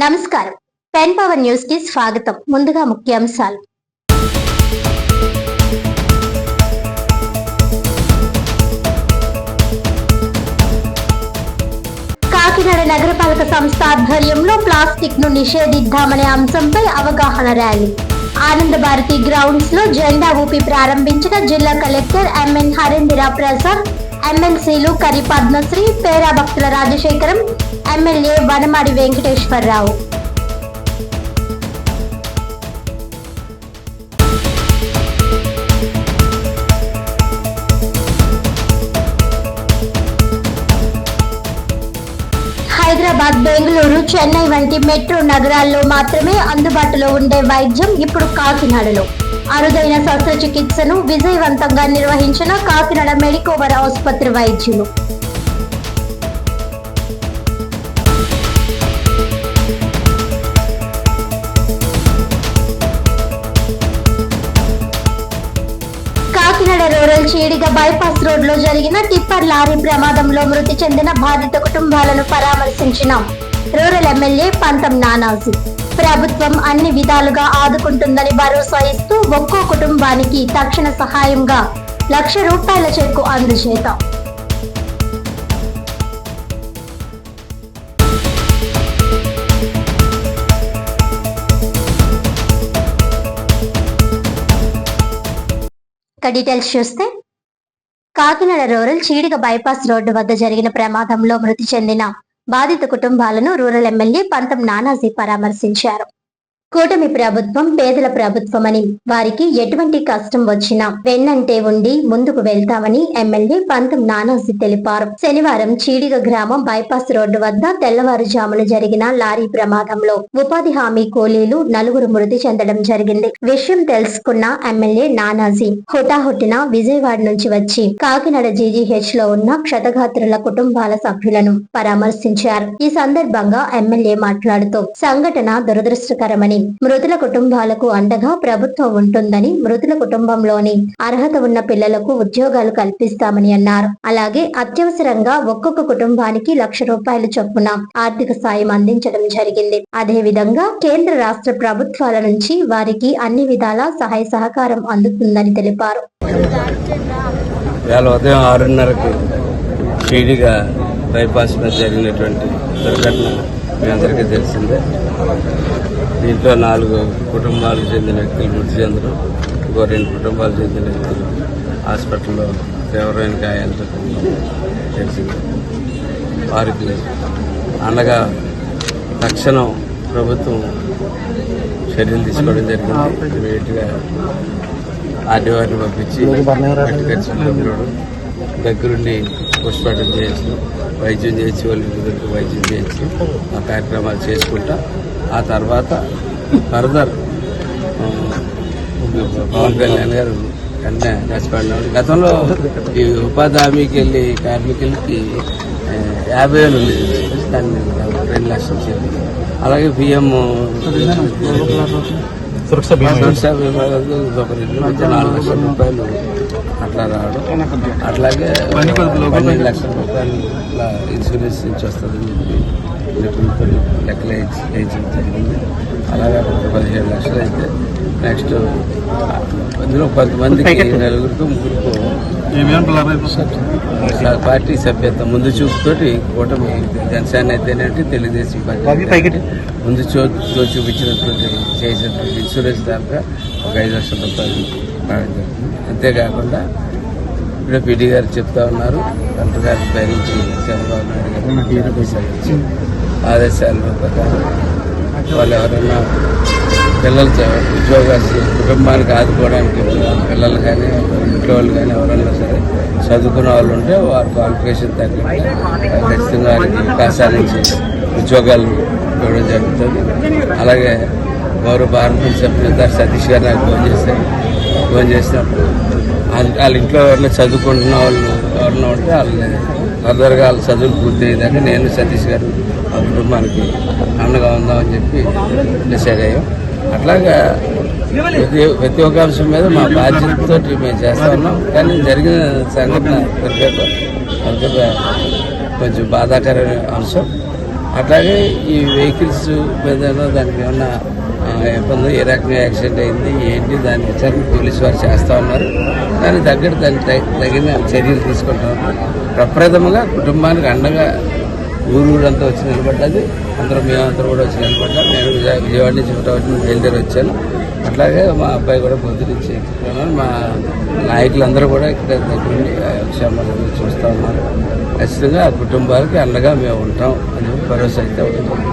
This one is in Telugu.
నమస్కారం. పెన్ పవర్ న్యూస్ కి స్వాగతం. ముందుగా ముఖ్యాంశాలు. కాకినాడ నగరపాలక సంస్థ ఆధ్వర్యంలో ప్లాస్టిక్ ను నిషేధిద్దామనే అంశంపై అవగాహన ర్యాలీ. ఆనంద భారతి గ్రౌండ్స్ లో జెండా ఊపి ప్రారంభించిన జిల్లా కలెక్టర్ ఎంఎన్ హరేంద్ర ప్రసాద్, ఎమ్మెల్సీలు కరి పద్మశ్రీ, పేరా భక్తుల రాజశేఖరం, ఎమ్మెల్యే వనమాడి వెంకటేశ్వరరావు. హైదరాబాద్, బెంగళూరు, చెన్నై వంటి మెట్రో నగరాల్లో మాత్రమే అందుబాటులో ఉండే వైద్యం ఇప్పుడు కాకినాడలో. అరుదైన శస్త్రచికిత్సను విజయవంతంగా నిర్వహించిన కాకినాడ మెడికోవర్ ఆసుపత్రి వైద్యులు. Kakinada rural Cheediga bypass road లో జరిగిన టిప్పర్ లారీ ప్రమాదంలో మృతి చెందిన బాధిత కుటుంబాలను పరామర్శించిన రూరల్ ఎమ్మెల్యే పంతం నానాజీ. ప్రభుత్వం అన్ని విధాలుగా ఆదుకుంటుందని భరోసా ఇస్తూ ఒక్కో కుటుంబానికి తక్షణ సహాయంగా ₹1,00,000 చెక్కు అందజేత. డీటెయిల్స్ చూస్తే, Kakinada rural Cheediga bypass road వద్ద జరిగిన ప్రమాదంలో మృతి చెందిన బాధిత కుటుంబాలను రూరల్ ఎమ్మెల్యే పంతం నానాజీ పరామర్శించారు. కూటమి ప్రభుత్వం పేదల ప్రభుత్వమని, వారికి ఎటువంటి కష్టం వచ్చినా వెన్నంటే ఉండి ముందుకు వెళ్తామని ఎమ్మెల్యే పంతం నానాజీ తెలిపారు. శనివారం చీడిగ గ్రామం బైపాస్ రోడ్డు వద్ద తెల్లవారుజామున జరిగిన లారీ ప్రమాదంలో ఉపాధి హామీ కూలీలు 4 మృతి చెందడం జరిగింది. విషయం తెలుసుకున్న ఎమ్మెల్యే నానాజీ హుటాహుటిన విజయవాడ నుంచి వచ్చి కాకినాడ జీజీహెచ్ లో ఉన్న క్షతగాత్రుల కుటుంబాల సభ్యులను పరామర్శించారు. ఈ సందర్భంగా ఎమ్మెల్యే మాట్లాడుతూ, సంఘటన దురదృష్టకరమని, మృతుల కుటుంబాలకు అండగా ప్రభుత్వం ఉంటుందని, మృతుల కుటుంబంలోని అర్హత ఉన్న పిల్లలకు ఉద్యోగాలు కల్పిస్తామని అన్నారు. అలాగే అత్యవసరంగా ఒక్కొక్క కుటుంబానికి ₹1,00,000 చొప్పున ఆర్థిక సాయం అందించడం జరిగింది. అదే విధంగా కేంద్ర రాష్ట్ర ప్రభుత్వాల నుంచి వారికి అన్ని విధాల సహాయ సహకారం అందుతుందని తెలిపారు. ఉదయం 6:30కి చీడిగా బైపాస్ మీద జరిగినటువంటి దుర్ఘటన మీ అందరికీ తెలిసిందే. దీంట్లో 4 కుటుంబాలకు చెందిన వ్యక్తులు మృతి చెందడం, ఇంకో 2 కుటుంబాలకు చెందిన వ్యక్తులు హాస్పిటల్లో తీవ్రమైన గాయాలతో తెలిసింది. వారికి అండగా తక్షణం ప్రభుత్వం చర్యలు తీసుకోవడం జరిగింది. ఇమీడియట్గా ఆర్డీఓని పంపించి మట్టి ఖర్చులు దగ్గరుండి పోస్ట్మార్టం చేయించడం, వైద్యం చేయించి వాళ్ళ దగ్గర వైద్యం చేయించి ఆ కార్యక్రమాలు చేసుకుంటా ఆ తర్వాత ఫర్దర్ పవన్ కళ్యాణ్ గారు వెంటనే రెస్పాండ్ అవ్వడం. గతంలో ఈ ఉపాధి హామీకి వెళ్ళి కార్మికులకి 50,000 ఉంది, దాన్ని 2 లక్షలు చేయాలి. అలాగే PM సురక్ష బీమా 4 లక్షల రూపాయలు అట్లా రావడం, అట్లాగే 12 లక్షల రూపాయలు ఇట్లా ఇన్సూరెన్స్ నుంచి వస్తుందని చెప్పి నిపుణులతో లెక్కలు వేయించడం జరిగింది. అలాగే 17 లక్షలు అయితే నెక్స్ట్ అందులో 10 మందికి 4 ముగ్గురుకు పార్టీ సభ్యత్వం ముందు చూపుతోటి కూటమి జనసేన అయితేనేంటి తెలుగుదేశం పార్టీ ముందు చూపించినటువంటి చేసినటువంటి ఇన్సూరెన్స్ దాకా ఒక 5 లక్షల రూపాయలు రావడం జరిగింది. అంతేకాకుండా ఇప్పుడు PD గారు చెప్తా ఉన్నారు, కలెక్టర్ గారిని ప్రేరించి చంద్రబాబు నాయుడు గారు ఆదేశాల ప్రకారం వాళ్ళు ఎవరైనా పిల్లలు ఉద్యోగాలు కుటుంబానికి ఆదుకోవడానికి పిల్లలు కానీ ఇంట్లో వాళ్ళు కానీ ఎవరైనా సరే చదువుకున్న వాళ్ళు ఉంటే వారి క్వాలిఫికేషన్ తగ్గ ఖచ్చితంగా వారికి అవకాశాల నుంచి ఉద్యోగాలు ఇవ్వడం జరుగుతుంది. అలాగే గౌరవ పార్లమెంట్ సభ్యులు సతీష్ గారు నాకు ఫోన్ చేసినప్పుడు వాళ్ళ ఇంట్లో ఎవరైనా చదువుకుంటున్న వాళ్ళు ఎవరైనా ఉంటే వాళ్ళని ఫర్దర్గా వాళ్ళ చదువులు పూర్తి అయ్యేదాకా నేను సతీష్ గారు ఆ కుటుంబానికి అండగా ఉందామని చెప్పి డిసైడ్ అయ్యాం. అట్లాగా ప్రతి ఒక్క అంశం మీద మా బాధ్యతతో మేము చేస్తా ఉన్నాం. కానీ జరిగిన సంఘటన కొంచెం బాధాకరమైన అంశం. అట్లాగే ఈ వెహికల్స్ మీద దానికి ఏమన్నా ఇబ్బంది, ఏ రకంగా యాక్సిడెంట్ అయింది ఏంటి దాని విచారణ పోలీసు వారు చేస్తూ ఉన్నారు. దానికి తగిన చర్యలు తీసుకుంటా ఉన్నారు. ప్రప్రథమంగా కుటుంబానికి అండగా ఊరంతా వచ్చి నిలబడ్డది. మేమందరూ కూడా వచ్చి నిలబడ్డాం. నేను విజయవాడ నుంచి బయలుదేరి వచ్చాను. అట్లాగే మా అబ్బాయి కూడా పొద్దురించి ఎక్కుతున్నాను. మా నాయకులందరూ కూడా ఇక్కడ దగ్గరుండి క్షేమాలను చూస్తూ ఉన్నారు. ఖచ్చితంగా ఆ కుటుంబాలకి అండగా మేము ఉంటాం అని భరోసా అయితే ఉంటుంది.